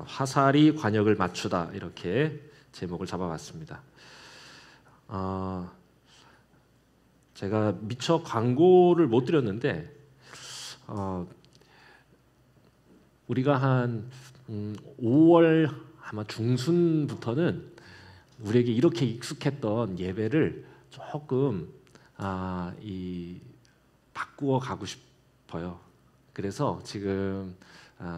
화살이 관역을 맞추다 이렇게 제목을 잡아봤습니다. 제가 미처 광고를 못 드렸는데 우리가 한 5월 아마 중순부터는 우리에게 이렇게 익숙했던 예배를 조금 바꾸어 가고 싶어요. 그래서 지금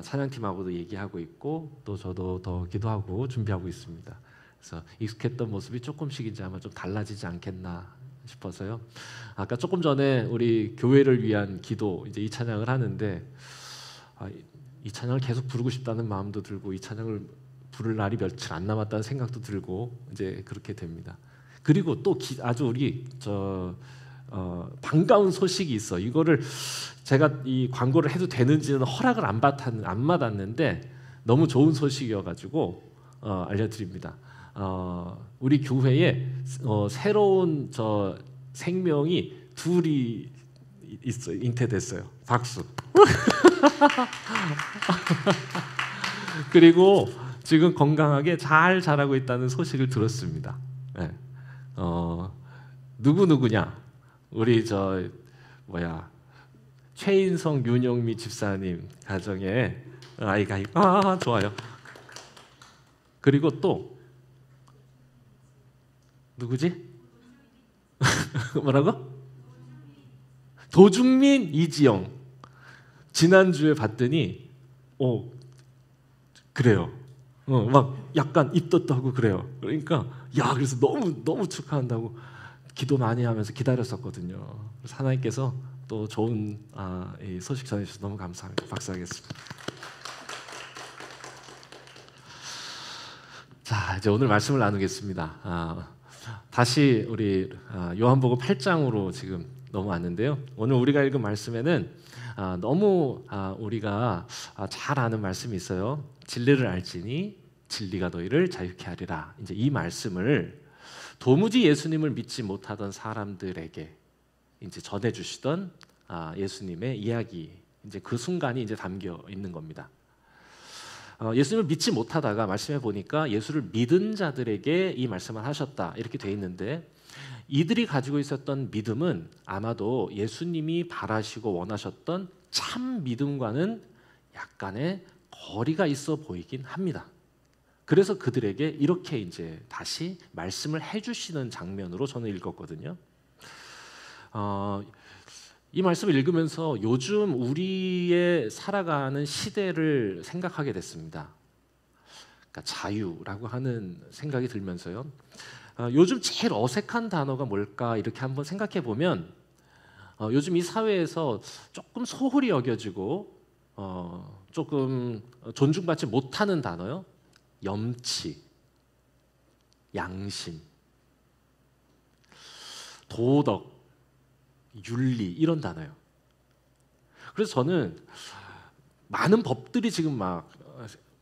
찬양팀하고도 얘기하고 있고 또 저도 더 기도하고 준비하고 있습니다. 그래서 익숙했던 모습이 조금씩 이제 아마 좀 달라지지 않겠나 싶어서요. 아까 조금 전에 우리 교회를 위한 기도 이제 이 찬양을 하는데 이 찬양을 계속 부르고 싶다는 마음도 들고 이 찬양을 부를 날이 며칠 안 남았다는 생각도 들고 이제 그렇게 됩니다. 그리고 또 아주 우리 반가운 소식이 있어. 이거를 제가 이 광고를 해도 되는지는 허락을 안 받았는데 너무 좋은 소식이어가지고 알려드립니다. 우리 교회에 새로운 생명이 둘이 있어요. 잉태됐어요. 박수. 그리고 지금 건강하게 잘 자라고 있다는 소식을 들었습니다. 네. 누구냐? 우리 최인성 윤영미 집사님 가정에 아이가 좋아요. 그리고 또 누구지? 뭐라고? 도중민 이지영. 지난주에 봤더니 그래요. 막 약간 입덧도 하고 그래요. 그러니까 그래서 너무 축하한다고 기도 많이 하면서 기다렸었거든요. 그래서 하나님께서 또 좋은 이 소식 전해주셔서 너무 감사합니다. 박수하겠습니다. 자, 이제 오늘 말씀을 나누겠습니다. 다시 우리 요한복음 8장으로 지금 넘어왔는데요. 오늘 우리가 읽은 말씀에는 너무 우리가 잘 아는 말씀이 있어요. 진리를 알지니 진리가 너희를 자유케 하리라. 이제 이 말씀을 도무지 예수님을 믿지 못하던 사람들에게 이제 전해주시던 예수님의 이야기, 이제 그 순간이 이제 담겨 있는 겁니다. 예수님을 믿지 못하다가 말씀해 보니까 예수를 믿은 자들에게 이 말씀을 하셨다 이렇게 돼 있는데 이들이 가지고 있었던 믿음은 아마도 예수님이 바라시고 원하셨던 참 믿음과는 약간의 거리가 있어 보이긴 합니다. 그래서 그들에게 이렇게 이제 다시 말씀을 해주시는 장면으로 저는 읽었거든요. 이 말씀을 읽으면서 요즘 우리의 살아가는 시대를 생각하게 됐습니다. 그러니까 자유라고 하는 생각이 들면서요. 요즘 제일 어색한 단어가 뭘까 이렇게 한번 생각해 보면 요즘 이 사회에서 조금 소홀히 여겨지고 조금 존중받지 못하는 단어요. 염치, 양심, 도덕, 윤리 이런 단어예요. 그래서 저는 많은 법들이 지금 막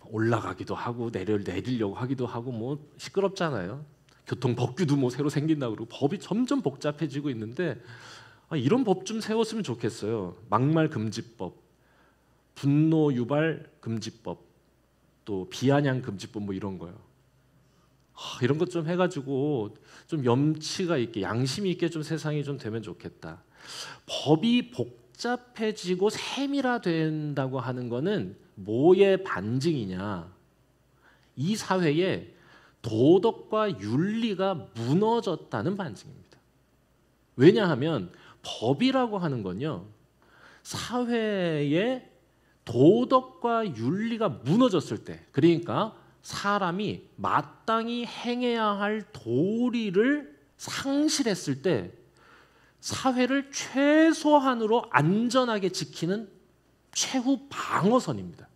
올라가기도 하고 내리려고 하기도 하고 뭐 시끄럽잖아요. 교통 법규도 뭐 새로 생긴다고 그러고 법이 점점 복잡해지고 있는데 이런 법 좀 세웠으면 좋겠어요. 막말 금지법, 분노 유발 금지법, 또 비아냥 금지법 뭐 이런 거요. 이런 것 좀 해가지고 좀 염치가 있게 양심이 있게 좀 세상이 좀 되면 좋겠다. 법이 복잡해지고 세밀화된다고 하는 거는 뭐의 반증이냐? 이 사회에 도덕과 윤리가 무너졌다는 반증입니다. 왜냐하면 법이라고 하는 건요, 사회에 도덕과 윤리가 무너졌을 때, 그러니까 사람이 마땅히 행해야 할 도리를 상실했을 때 사회를 최소한으로 안전하게 지키는 최후 방어선입니다.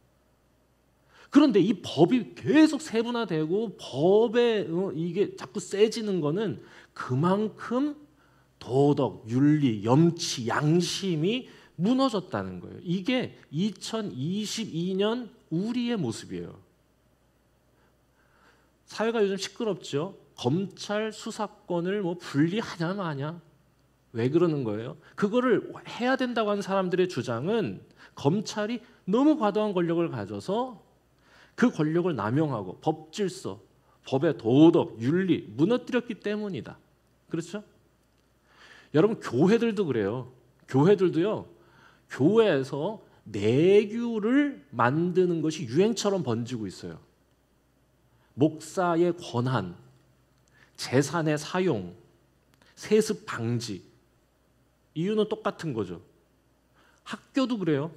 그런데 이 법이 계속 세분화되고 법에 이게 자꾸 세지는 거는 그만큼 도덕, 윤리, 염치, 양심이 무너졌다는 거예요. 이게 2022년 우리의 모습이에요. 사회가 요즘 시끄럽죠. 검찰 수사권을 뭐 분리하냐 마냐. 왜 그러는 거예요? 그거를 해야 된다고 하는 사람들의 주장은 검찰이 너무 과도한 권력을 가져서 그 권력을 남용하고 법 질서, 법의 도덕, 윤리 무너뜨렸기 때문이다. 그렇죠? 여러분 교회들도 그래요. 교회들도요. 교회에서 내규를 만드는 것이 유행처럼 번지고 있어요. 목사의 권한, 재산의 사용, 세습 방지. 이유는 똑같은 거죠. 학교도 그래요.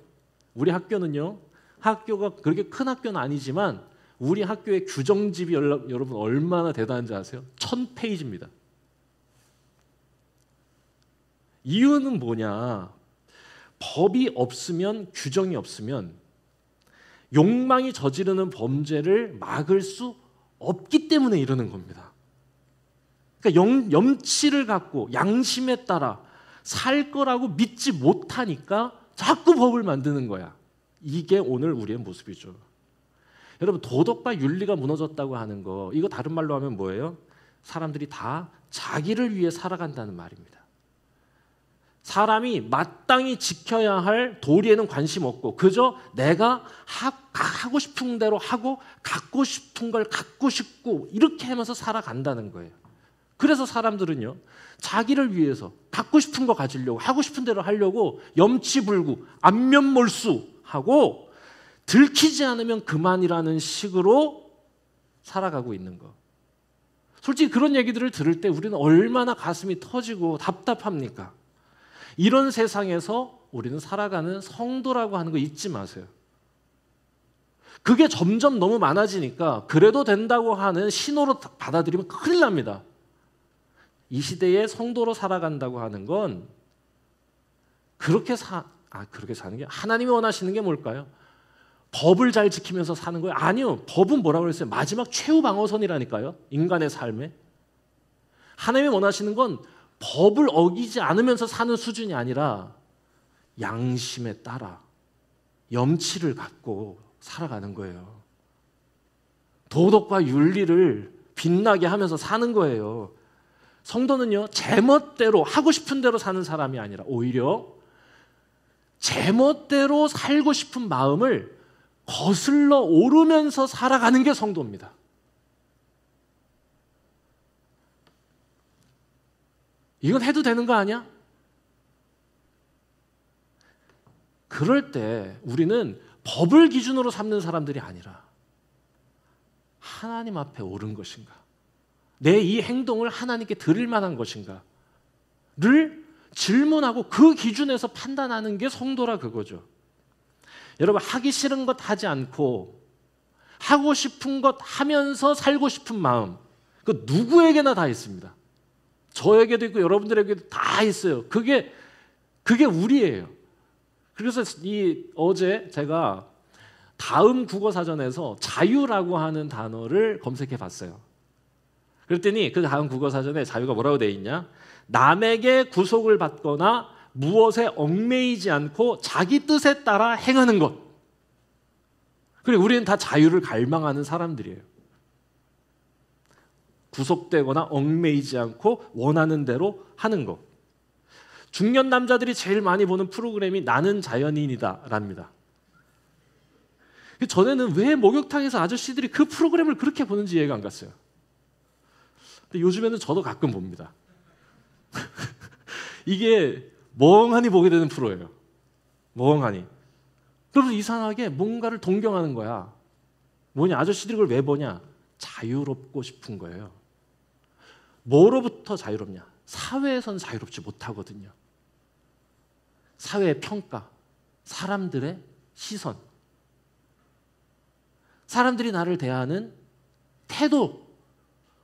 우리 학교는요. 학교가 그렇게 큰 학교는 아니지만 우리 학교의 규정집이 여러분 얼마나 대단한지 아세요? 1000페이지입니다. 이유는 뭐냐? 법이 없으면, 규정이 없으면 욕망이 저지르는 범죄를 막을 수 없기 때문에 이러는 겁니다. 그러니까 염치를 갖고 양심에 따라 살 거라고 믿지 못하니까 자꾸 법을 만드는 거야. 이게 오늘 우리의 모습이죠. 여러분 도덕과 윤리가 무너졌다고 하는 거, 이거 다른 말로 하면 뭐예요? 사람들이 다 자기를 위해 살아간다는 말입니다. 사람이 마땅히 지켜야 할 도리에는 관심 없고 그저 내가 하고 싶은 대로 하고 갖고 싶은 걸 갖고 싶고 이렇게 하면서 살아간다는 거예요. 그래서 사람들은요. 자기를 위해서 갖고 싶은 거 가지려고 하고 싶은 대로 하려고 염치불구 안면몰수하고 들키지 않으면 그만이라는 식으로 살아가고 있는 거. 솔직히 그런 얘기들을 들을 때 우리는 얼마나 가슴이 터지고 답답합니까? 이런 세상에서 우리는 살아가는 성도라고 하는 거 잊지 마세요. 그게 점점 너무 많아지니까 그래도 된다고 하는 신호로 받아들이면 큰일 납니다. 이 시대에 성도로 살아간다고 하는 건 그렇게 사는 게 하나님이 원하시는 게 뭘까요? 법을 잘 지키면서 사는 거예요? 아니요. 법은 뭐라고 그랬어요? 마지막 최후 방어선이라니까요. 인간의 삶에. 하나님이 원하시는 건 법을 어기지 않으면서 사는 수준이 아니라 양심에 따라 염치를 갖고 살아가는 거예요. 도덕과 윤리를 빛나게 하면서 사는 거예요. 성도는요, 제멋대로 하고 싶은 대로 사는 사람이 아니라 오히려 제멋대로 살고 싶은 마음을 거슬러 오르면서 살아가는 게 성도입니다. 이건 해도 되는 거 아니야? 그럴 때 우리는 법을 기준으로 삼는 사람들이 아니라 하나님 앞에 옳은 것인가? 내 이 행동을 하나님께 드릴 만한 것인가? 를 질문하고 그 기준에서 판단하는 게 성도라 그거죠. 여러분 하기 싫은 것 하지 않고 하고 싶은 것 하면서 살고 싶은 마음, 그 누구에게나 다 있습니다. 저에게도 있고 여러분들에게도 다 있어요. 그게 우리예요. 그래서 어제 제가 다음 국어사전에서 자유라고 하는 단어를 검색해 봤어요. 그랬더니 그 다음 국어사전에 자유가 뭐라고 되어 있냐? 남에게 구속을 받거나 무엇에 얽매이지 않고 자기 뜻에 따라 행하는 것. 그리고 우리는 다 자유를 갈망하는 사람들이에요. 구속되거나 얽매이지 않고 원하는 대로 하는 것. 중년 남자들이 제일 많이 보는 프로그램이 나는 자연인이다랍니다. 전에는 왜 목욕탕에서 아저씨들이 그 프로그램을 그렇게 보는지 이해가 안 갔어요. 근데 요즘에는 저도 가끔 봅니다. 이게 멍하니 보게 되는 프로예요. 멍하니. 그래서 이상하게 뭔가를 동경하는 거야. 뭐냐? 아저씨들이 그걸 왜 보냐? 자유롭고 싶은 거예요. 뭐로부터 자유롭냐? 사회에선 자유롭지 못하거든요. 사회의 평가, 사람들의 시선, 사람들이 나를 대하는 태도.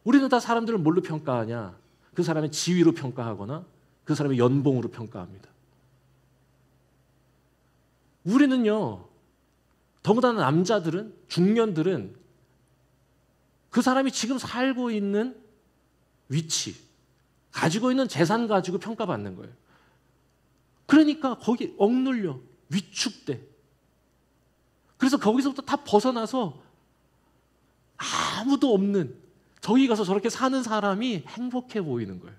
우리는 다 사람들을 뭘로 평가하냐? 그 사람의 지위로 평가하거나 그 사람의 연봉으로 평가합니다. 우리는요, 더군다나 남자들은, 중년들은 그 사람이 지금 살고 있는 위치, 가지고 있는 재산 가지고 평가받는 거예요. 그러니까 거기 억눌려, 위축돼. 그래서 거기서부터 다 벗어나서 아무도 없는, 저기 가서 저렇게 사는 사람이 행복해 보이는 거예요.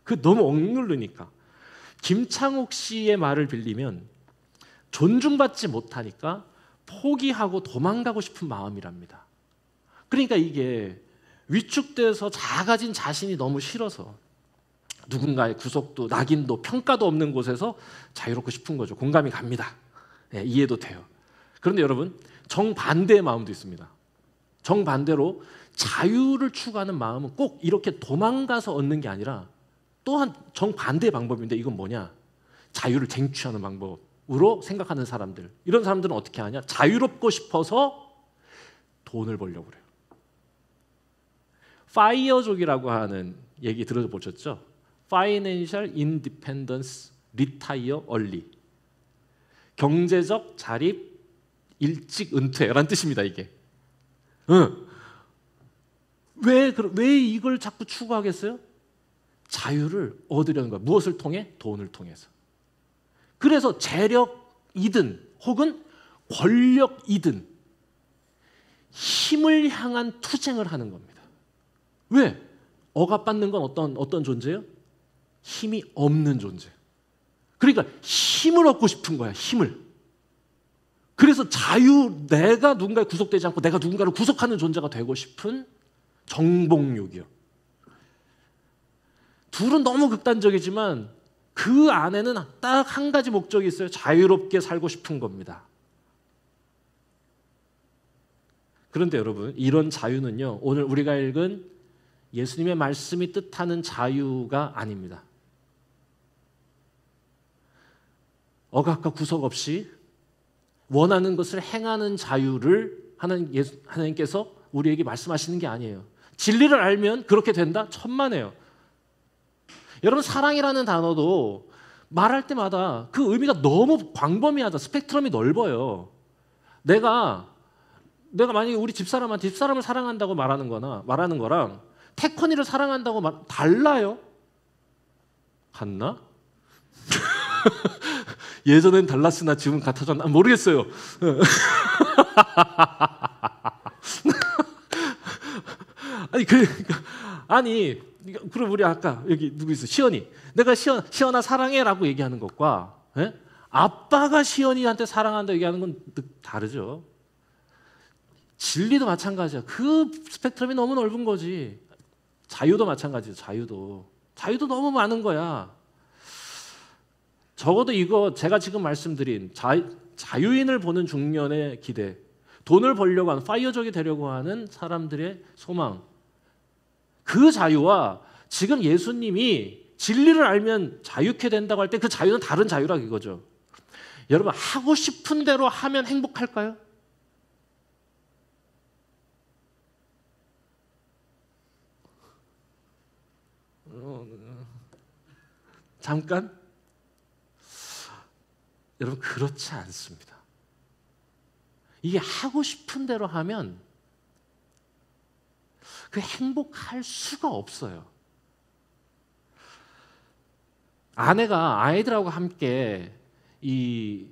그 너무 억누르니까. 김창옥 씨의 말을 빌리면 존중받지 못하니까 포기하고 도망가고 싶은 마음이랍니다. 그러니까 이게 위축돼서 작아진 자신이 너무 싫어서 누군가의 구속도 낙인도 평가도 없는 곳에서 자유롭고 싶은 거죠. 공감이 갑니다. 네, 이해도 돼요. 그런데 여러분, 정반대의 마음도 있습니다. 정반대로 자유를 추구하는 마음은 꼭 이렇게 도망가서 얻는 게 아니라 또한 정반대의 방법인데, 이건 뭐냐? 자유를 쟁취하는 방법으로 생각하는 사람들. 이런 사람들은 어떻게 하냐? 자유롭고 싶어서 돈을 벌려고 그래요. 파이어족이라고 하는 얘기 들어보셨죠? Financial Independence Retire Early. 경제적 자립 일찍 은퇴라는 뜻입니다, 이게. 왜 이걸 자꾸 추구하겠어요? 자유를 얻으려는 거야. 무엇을 통해? 돈을 통해서. 그래서 재력이든 혹은 권력이든 힘을 향한 투쟁을 하는 겁니다. 왜? 억압받는 건 어떤 존재예요? 힘이 없는 존재. 그러니까 힘을 얻고 싶은 거야, 힘을. 그래서 내가 누군가에 구속되지 않고 내가 누군가를 구속하는 존재가 되고 싶은 정복욕이요. 둘은 너무 극단적이지만 그 안에는 딱 한 가지 목적이 있어요. 자유롭게 살고 싶은 겁니다. 그런데 여러분, 이런 자유는요, 오늘 우리가 읽은 예수님의 말씀이 뜻하는 자유가 아닙니다. 억압과 구속 없이 원하는 것을 행하는 자유를 하나님께서 우리에게 말씀하시는 게 아니에요. 진리를 알면 그렇게 된다? 천만에요. 여러분, 사랑이라는 단어도 말할 때마다 그 의미가 너무 광범위하다. 스펙트럼이 넓어요. 내가 만약에 우리 집사람을 사랑한다고 말하는 거랑 태권이를 사랑한다고 달라요? 같나? 예전엔 달랐으나 지금 같아졌나? 모르겠어요. 그럼 우리 아까 여기 누구 있어? 시연이. 내가 시연아 사랑해라고 얘기하는 것과 아빠가 시연이한테 사랑한다 얘기하는 건 다르죠. 진리도 마찬가지야. 그 스펙트럼이 너무 넓은 거지. 자유도 마찬가지죠. 자유도 너무 많은 거야. 적어도 이거 제가 지금 말씀드린 자유인을 보는 중년의 기대, 돈을 벌려고 하는 파이어족이 되려고 하는 사람들의 소망, 그 자유와 지금 예수님이 진리를 알면 자유케 된다고 할 때 그 자유는 다른 자유라 이거죠. 여러분, 하고 싶은 대로 하면 행복할까요? 잠깐. 여러분, 그렇지 않습니다. 이게 하고 싶은 대로 하면 그 행복할 수가 없어요. 아내가 아이들하고 함께 이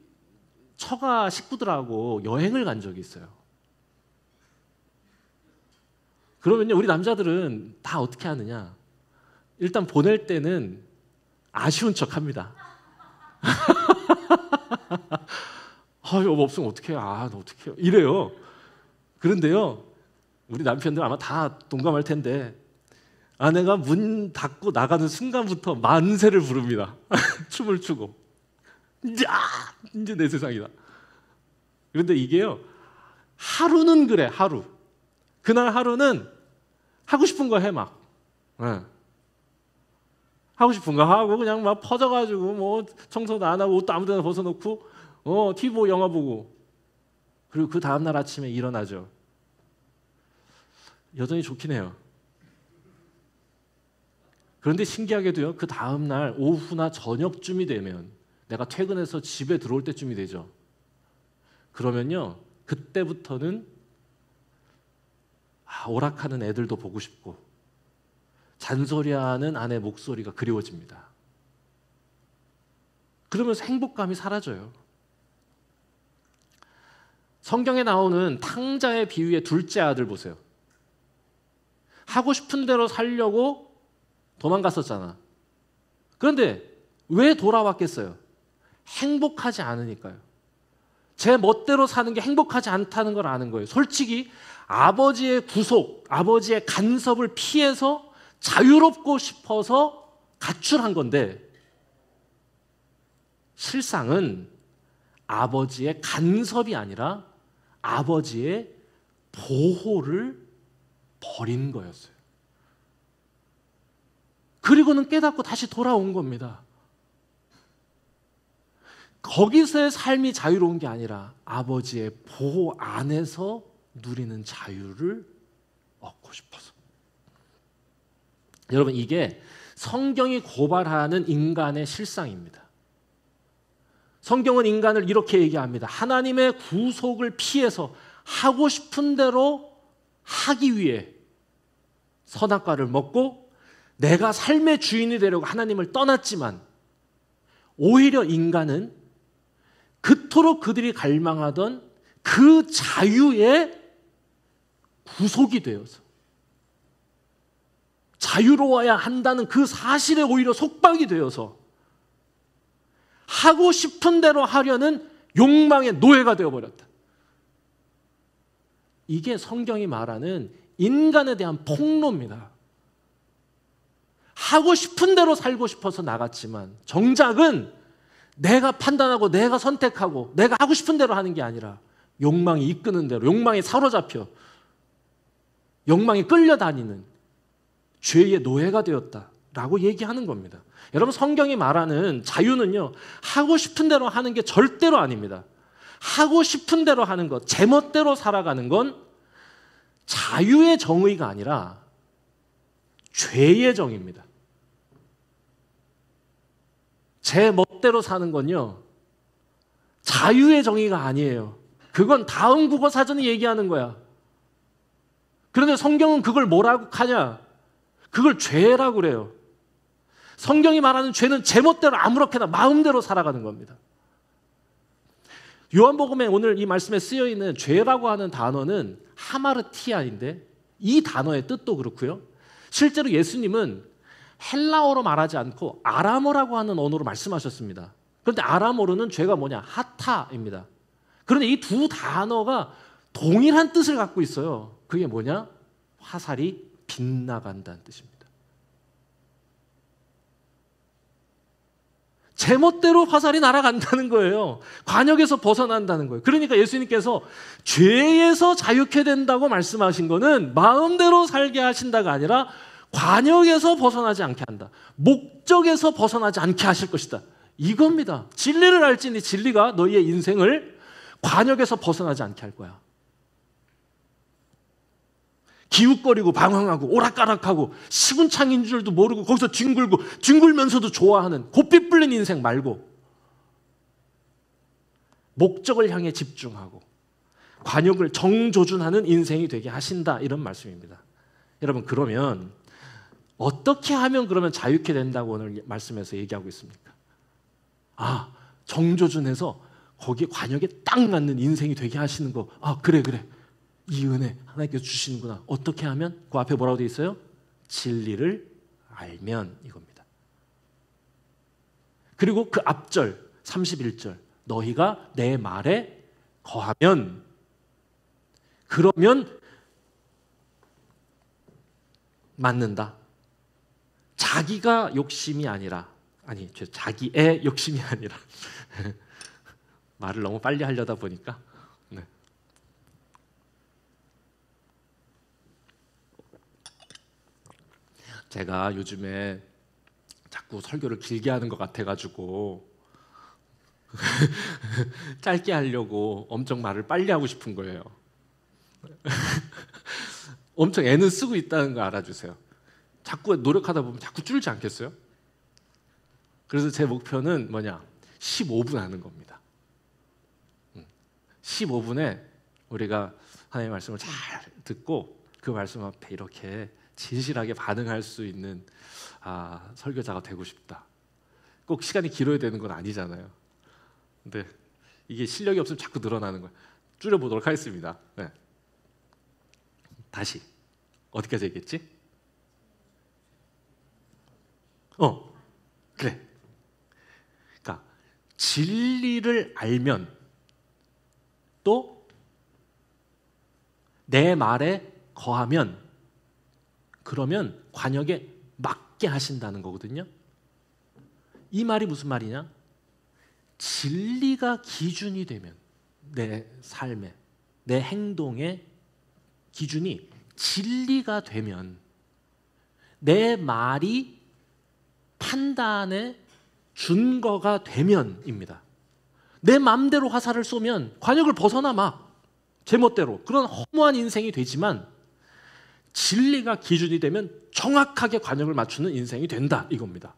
처가 식구들하고 여행을 간 적이 있어요. 그러면요, 우리 남자들은 다 어떻게 하느냐? 일단 보낼 때는 아쉬운 척합니다. 여보 없으면 어떡해요? 너 어떡해요? 이래요. 그런데요, 우리 남편들 아마 다 동감할 텐데 아내가 문 닫고 나가는 순간부터 만세를 부릅니다. 춤을 추고. 이제 내 세상이다. 그런데 이게요, 하루는 그래, 하루. 그날 하루는 하고 싶은 거 해, 막. 하고 싶은 거 하고 그냥 막 퍼져가지고 뭐 청소도 안 하고 옷도 아무 데나 벗어놓고 TV 보고 영화 보고, 그리고 그 다음날 아침에 일어나죠. 여전히 좋긴 해요. 그런데 신기하게도요, 그 다음날 오후나 저녁쯤이 되면, 내가 퇴근해서 집에 들어올 때쯤이 되죠. 그러면요, 그때부터는 오락하는 애들도 보고 싶고 잔소리하는 아내 목소리가 그리워집니다. 그러면서 행복감이 사라져요. 성경에 나오는 탕자의 비유의 둘째 아들 보세요. 하고 싶은 대로 살려고 도망갔었잖아. 그런데 왜 돌아왔겠어요? 행복하지 않으니까요. 제 멋대로 사는 게 행복하지 않다는 걸 아는 거예요. 솔직히 아버지의 구속, 아버지의 간섭을 피해서 자유롭고 싶어서 가출한 건데, 실상은 아버지의 간섭이 아니라 아버지의 보호를 버린 거였어요. 그리고는 깨닫고 다시 돌아온 겁니다. 거기서의 삶이 자유로운 게 아니라 아버지의 보호 안에서 누리는 자유를 얻고 싶어서. 여러분, 이게 성경이 고발하는 인간의 실상입니다. 성경은 인간을 이렇게 얘기합니다. 하나님의 구속을 피해서 하고 싶은 대로 하기 위해 선악과를 먹고 내가 삶의 주인이 되려고 하나님을 떠났지만, 오히려 인간은 그토록 그들이 갈망하던 그 자유의 구속이 되어서 자유로워야 한다는 그 사실에 오히려 속박이 되어서 하고 싶은 대로 하려는 욕망의 노예가 되어버렸다. 이게 성경이 말하는 인간에 대한 폭로입니다. 하고 싶은 대로 살고 싶어서 나갔지만 정작은 내가 판단하고 내가 선택하고 내가 하고 싶은 대로 하는 게 아니라 욕망이 이끄는 대로, 욕망에 사로잡혀 욕망에 끌려다니는 죄의 노예가 되었다라고 얘기하는 겁니다. 여러분, 성경이 말하는 자유는요, 하고 싶은 대로 하는 게 절대로 아닙니다. 하고 싶은 대로 하는 것, 제멋대로 살아가는 건 자유의 정의가 아니라 죄의 정의입니다. 제 멋대로 사는 건요, 자유의 정의가 아니에요. 그건 다음 국어 사전이 얘기하는 거야. 그런데 성경은 그걸 뭐라고 하냐? 그걸 죄라고 그래요. 성경이 말하는 죄는 제멋대로 아무렇게나 마음대로 살아가는 겁니다. 요한복음에 오늘 이 말씀에 쓰여있는 죄라고 하는 단어는 하마르티아인데, 이 단어의 뜻도 그렇고요, 실제로 예수님은 헬라어로 말하지 않고 아람어라고 하는 언어로 말씀하셨습니다. 그런데 아람어로는 죄가 뭐냐? 하타입니다. 그런데 이 두 단어가 동일한 뜻을 갖고 있어요. 그게 뭐냐? 화살이 빗나간다는 뜻입니다. 제멋대로 화살이 날아간다는 거예요. 관역에서 벗어난다는 거예요. 그러니까 예수님께서 죄에서 자유케 된다고 말씀하신 거는 마음대로 살게 하신다가 아니라 관역에서 벗어나지 않게 한다. 목적에서 벗어나지 않게 하실 것이다. 이겁니다. 진리를 알지니 진리가 너희의 인생을 관역에서 벗어나지 않게 할 거야. 기웃거리고 방황하고 오락가락하고 시군창인 줄도 모르고 거기서 뒹굴면서도 좋아하는 고삐 불린 인생 말고 목적을 향해 집중하고 관역을 정조준하는 인생이 되게 하신다, 이런 말씀입니다. 여러분, 그러면 어떻게 하면 그러면 자유케 된다고 오늘 말씀에서 얘기하고 있습니까? 아, 정조준해서 거기에 관역에 딱 맞는 인생이 되게 하시는 거. 아, 그래. 이 은혜 하나님께서 주시는구나. 어떻게 하면? 그 앞에 뭐라고 되어 있어요? 진리를 알면, 이겁니다. 그리고 그 앞절 31절, 너희가 내 말에 거하면, 그러면 맞는다. 자기가 욕심이 아니라, 자기의 욕심이 아니라 말을 너무 빨리 하려다 보니까, 네. 제가 요즘에 자꾸 설교를 길게 하는 것 같아가지고 짧게 하려고 엄청 말을 빨리 하고 싶은 거예요. 엄청 애는 쓰고 있다는 거 알아주세요. 자꾸 노력하다 보면 자꾸 줄지 않겠어요? 그래서 제 목표는 뭐냐? 15분 하는 겁니다. 15분에 우리가 하나님의 말씀을 잘 듣고 그 말씀 앞에 이렇게 진실하게 반응할 수 있는 설교자가 되고 싶다. 꼭 시간이 길어야 되는 건 아니잖아요. 근데 이게 실력이 없으면 자꾸 늘어나는 거예요. 줄여보도록 하겠습니다. 네. 다시 어디까지 얘기했지? 그래. 그러니까 진리를 알면 또 내 말에 거하면, 그러면 관역에 맞게 하신다는 거거든요. 이 말이 무슨 말이냐? 진리가 기준이 되면, 내 삶에, 내 행동의 기준이 진리가 되면, 내 말이 판단의 준거가 되면입니다. 내 마음대로 화살을 쏘면 관역을 벗어나 막 제멋대로 그런 허무한 인생이 되지만, 진리가 기준이 되면 정확하게 관역을 맞추는 인생이 된다, 이겁니다.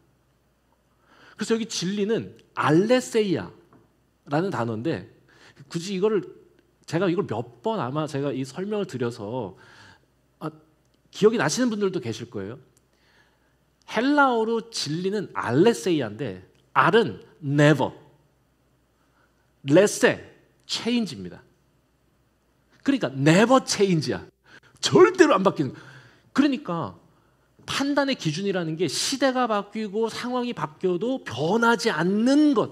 그래서 여기 진리는 알레세이아라는 단어인데, 굳이 이거를 제가 이걸 몇 번 아마 제가 이 설명을 드려서 기억이 나시는 분들도 계실 거예요. 헬라어로 진리는 알레세이아인데, 알은 never, 레세, change입니다. 그러니까 never change야. 절대로 안 바뀌는. 그러니까 판단의 기준이라는 게 시대가 바뀌고 상황이 바뀌어도 변하지 않는 것,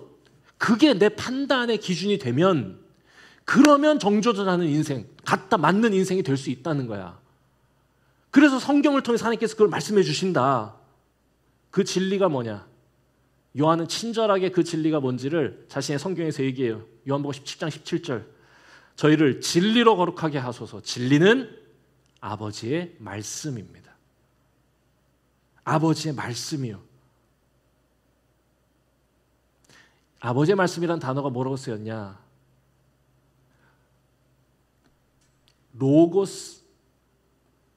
그게 내 판단의 기준이 되면, 그러면 정조전하는 인생, 갖다 맞는 인생이 될 수 있다는 거야. 그래서 성경을 통해서 하나님께서 그걸 말씀해 주신다. 그 진리가 뭐냐? 요한은 친절하게 그 진리가 뭔지를 자신의 성경에서 얘기해요. 요한복음 17장 17절. 저희를 진리로 거룩하게 하소서. 진리는 아버지의 말씀입니다. 아버지의 말씀이요. 아버지의 말씀이란 단어가 뭐라고 쓰였냐? 로고스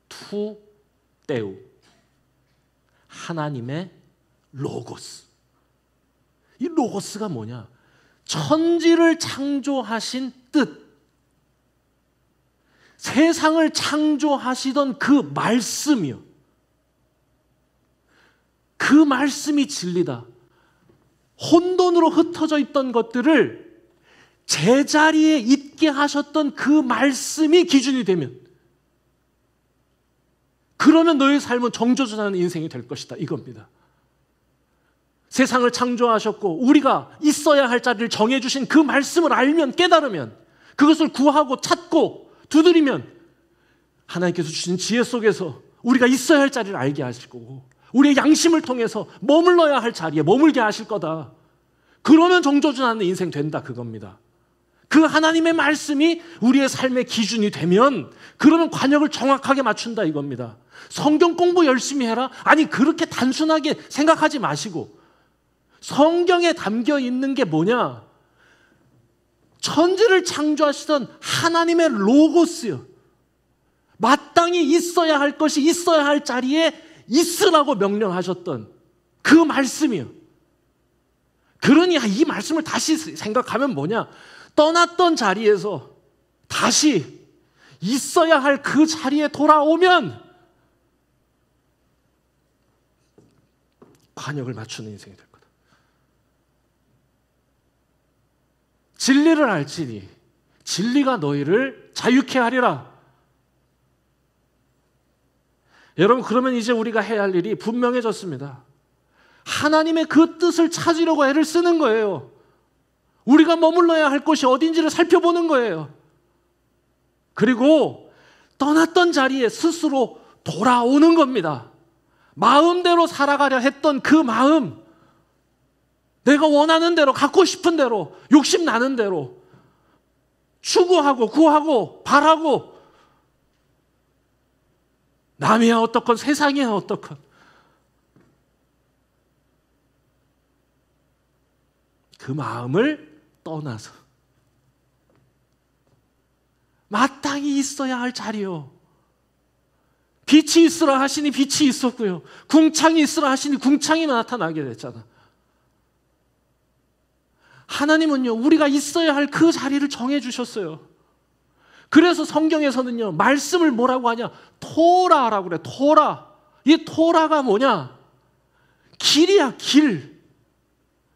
투 때우. 하나님의 로고스. 이 로고스가 뭐냐? 천지를 창조하신 뜻, 세상을 창조하시던 그 말씀이요. 그 말씀이 진리다. 혼돈으로 흩어져 있던 것들을 제자리에 있게 하셨던 그 말씀이 기준이 되면, 그러면 너의 삶은 정조준하는 인생이 될 것이다, 이겁니다. 세상을 창조하셨고 우리가 있어야 할 자리를 정해주신 그 말씀을 알면, 깨달으면, 그것을 구하고 찾고 두드리면 하나님께서 주신 지혜 속에서 우리가 있어야 할 자리를 알게 하실 거고, 우리의 양심을 통해서 머물러야 할 자리에 머물게 하실 거다. 그러면 정조준하는 인생 된다, 그겁니다. 그 하나님의 말씀이 우리의 삶의 기준이 되면, 그러면 관역을 정확하게 맞춘다, 이겁니다. 성경 공부 열심히 해라? 아니, 그렇게 단순하게 생각하지 마시고, 성경에 담겨 있는 게 뭐냐? 천지를 창조하시던 하나님의 로고스요. 마땅히 있어야 할 것이 있어야 할 자리에 있으라고 명령하셨던 그 말씀이요. 그러니 이 말씀을 다시 생각하면 뭐냐? 떠났던 자리에서 다시 있어야 할 그 자리에 돌아오면 관역을 맞추는 인생이 될 거다. 진리를 알지니 진리가 너희를 자유케 하리라. 여러분, 그러면 이제 우리가 해야 할 일이 분명해졌습니다. 하나님의 그 뜻을 찾으려고 애를 쓰는 거예요. 우리가 머물러야 할 곳이 어딘지를 살펴보는 거예요. 그리고 떠났던 자리에 스스로 돌아오는 겁니다. 마음대로 살아가려 했던 그 마음, 내가 원하는 대로, 갖고 싶은 대로, 욕심 나는 대로 추구하고 구하고 바라고, 남이야 어떻건 세상이야 어떻건, 그 마음을 떠나서 마땅히 있어야 할 자리요. 빛이 있으라 하시니 빛이 있었고요, 궁창이 있으라 하시니 궁창이 나타나게 됐잖아. 하나님은요, 우리가 있어야 할 그 자리를 정해주셨어요. 그래서 성경에서는요, 말씀을 뭐라고 하냐? 토라라고 그래. 토라. 이 토라가 뭐냐? 길이야, 길.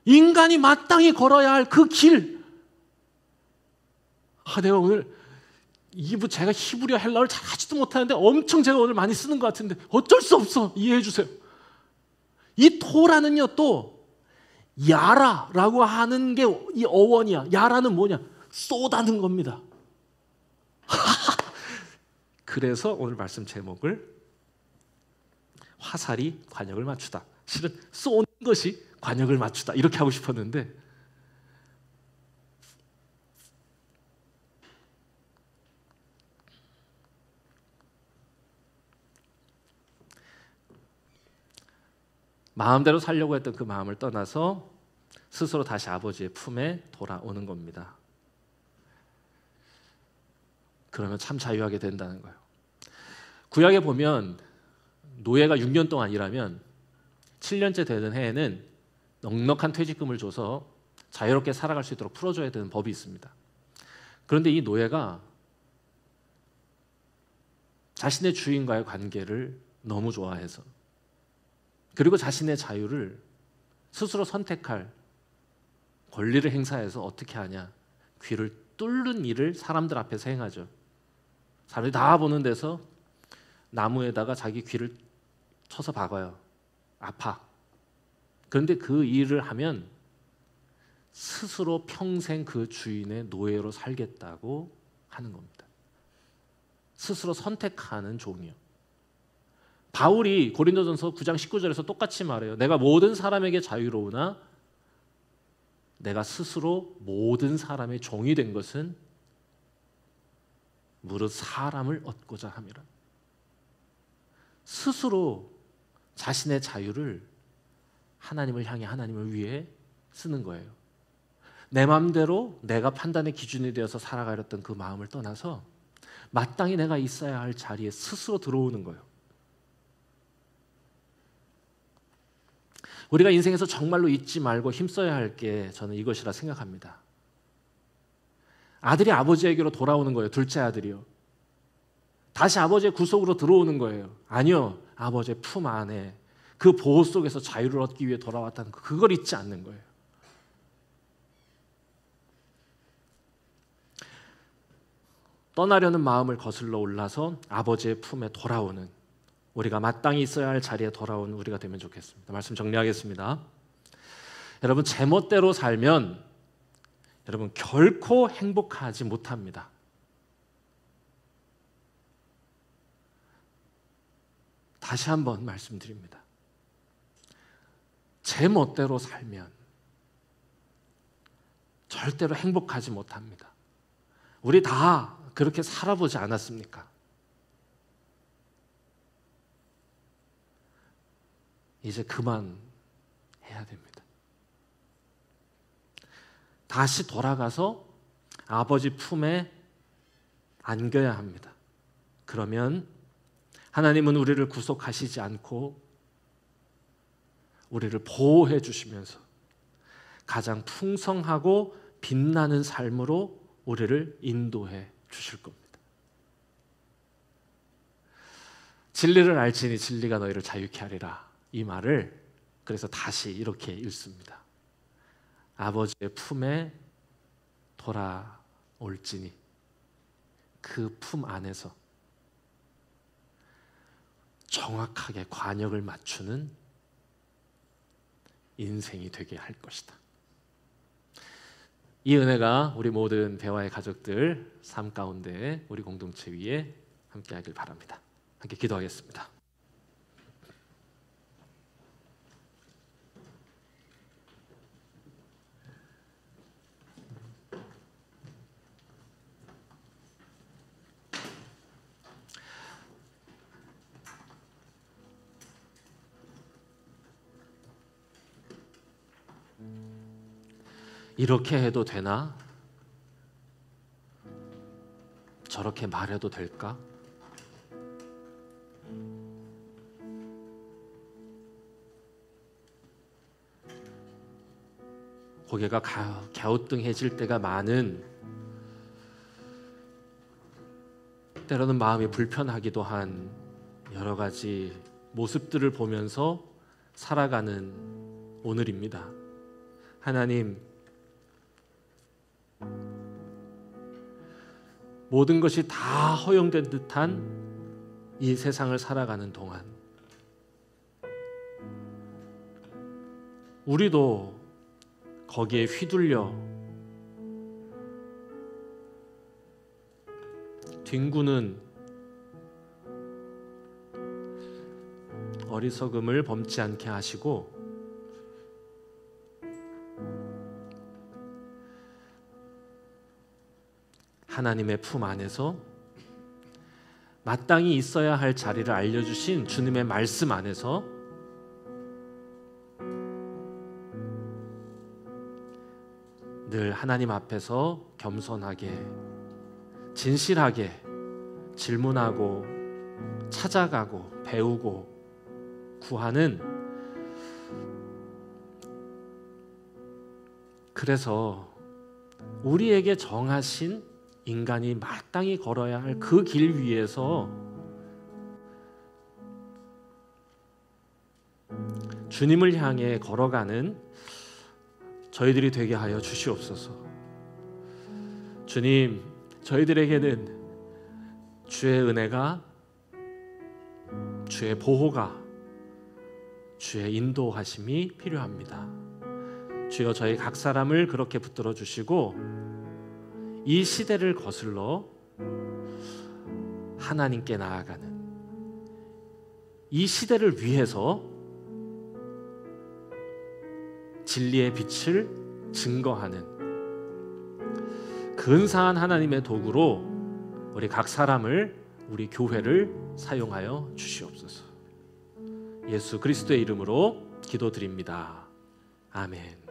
인간이 마땅히 걸어야 할 그 길. 내가 오늘 제가 히브리어 헬라어를 잘 하지도 못하는데 엄청 제가 오늘 많이 쓰는 것 같은데 어쩔 수 없어. 이해해 주세요. 이 토라는요, 또 야라라고 하는 게 이 어원이야. 야라는 뭐냐? 쏟아는 겁니다. 그래서 오늘 말씀 제목을 화살이 관역을 맞추다. 실은 쏘는 것이 관역을 맞추다. 이렇게 하고 싶었는데 마음대로 살려고 했던 그 마음을 떠나서 스스로 다시 아버지의 품에 돌아오는 겁니다. 그러면 참 자유하게 된다는 거예요. 구약에 보면 노예가 6년 동안 일하면 7년째 되는 해에는 넉넉한 퇴직금을 줘서 자유롭게 살아갈 수 있도록 풀어줘야 되는 법이 있습니다. 그런데 이 노예가 자신의 주인과의 관계를 너무 좋아해서 그리고 자신의 자유를 스스로 선택할 권리를 행사해서 어떻게 하냐? 귀를 뚫는 일을 사람들 앞에서 행하죠. 사람들이 다 보는 데서 나무에다가 자기 귀를 쳐서 박아요. 아파. 그런데 그 일을 하면 스스로 평생 그 주인의 노예로 살겠다고 하는 겁니다. 스스로 선택하는 종이요. 바울이 고린도전서 9장 19절에서 똑같이 말해요. 내가 모든 사람에게 자유로우나 내가 스스로 모든 사람의 종이 된 것은 무릇 사람을 얻고자 함이라. 스스로 자신의 자유를 하나님을 향해 하나님을 위해 쓰는 거예요. 내 마음대로 내가 판단의 기준이 되어서 살아가렸던 그 마음을 떠나서 마땅히 내가 있어야 할 자리에 스스로 들어오는 거예요. 우리가 인생에서 정말로 잊지 말고 힘써야 할 게 저는 이것이라 생각합니다. 아들이 아버지에게로 돌아오는 거예요. 둘째 아들이요. 다시 아버지의 구속으로 들어오는 거예요. 아니요. 아버지의 품 안에 그 보호 속에서 자유를 얻기 위해 돌아왔다는 그걸 잊지 않는 거예요. 떠나려는 마음을 거슬러 올라서 아버지의 품에 돌아오는 우리가 마땅히 있어야 할 자리에 돌아온 우리가 되면 좋겠습니다. 말씀 정리하겠습니다. 여러분, 제멋대로 살면 여러분 결코 행복하지 못합니다. 다시 한번 말씀드립니다. 제멋대로 살면 절대로 행복하지 못합니다. 우리 다 그렇게 살아보지 않았습니까? 이제 그만 해야 됩니다. 다시 돌아가서 아버지 품에 안겨야 합니다. 그러면 하나님은 우리를 구속하시지 않고 우리를 보호해 주시면서 가장 풍성하고 빛나는 삶으로 우리를 인도해 주실 겁니다. 진리를 알지니 진리가 너희를 자유케 하리라. 이 말을 그래서 다시 이렇게 읽습니다. 아버지의 품에 돌아올지니 그 품 안에서 정확하게 관역을 맞추는 인생이 되게 할 것이다. 이 은혜가 우리 모든 배화의 가족들 삶 가운데 우리 공동체 위에 함께하길 바랍니다. 함께 기도하겠습니다. 이렇게 해도 되나? 저렇게 말해도 될까? 고개가 갸우뚱해질 때가 많은, 때로는 마음이 불편하기도 한 여러 가지 모습들을 보면서 살아가는 오늘입니다. 하나님, 모든 것이 다 허용된 듯한 이 세상을 살아가는 동안 우리도 거기에 휘둘려 뒹구는 어리석음을 범치 않게 하시고 하나님의 품 안에서 마땅히 있어야 할 자리를 알려주신 주님의 말씀 안에서 늘 하나님 앞에서 겸손하게 진실하게 질문하고 찾아가고 배우고 구하는, 그래서 우리에게 정하신 인간이 마땅히 걸어야 할 그 길 위에서 주님을 향해 걸어가는 저희들이 되게 하여 주시옵소서. 주님, 저희들에게는 주의 은혜가, 주의 보호가, 주의 인도하심이 필요합니다. 주여, 저희 각 사람을 그렇게 붙들어 주시고 이 시대를 거슬러 하나님께 나아가는, 이 시대를 위해서 진리의 빛을 증거하는 근사한 하나님의 도구로 우리 각 사람을, 우리 교회를 사용하여 주시옵소서. 예수 그리스도의 이름으로 기도드립니다. 아멘.